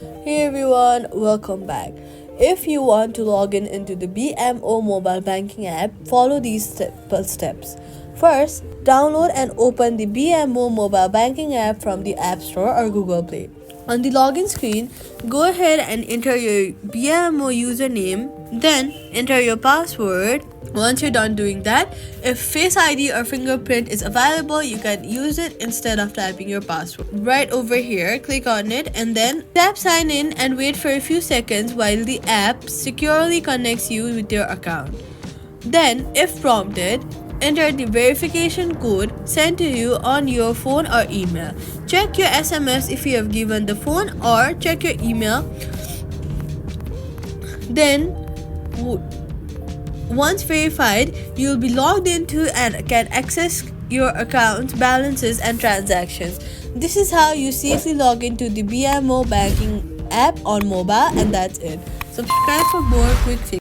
Hey everyone, welcome back. If you want to log in into the BMO Mobile Banking app, follow these simple steps. First, download and open the BMO Mobile Banking app from the App Store or Google Play. On the login screen, go ahead and enter your BMO username, then enter your password. Once you're done doing that, if Face ID or Fingerprint is available, you can use it instead of typing your password. Right over here, click on it and then tap sign in and wait for a few seconds while the app securely connects you with your account. Then, if prompted, enter the verification code sent to you on your phone or email. Check your SMS if you have given the phone or check your email. Then, once verified, you will be logged into and can access your account's balances and transactions. This is how you safely log into the BMO banking app on mobile, and that's it. Subscribe for more quick fixes.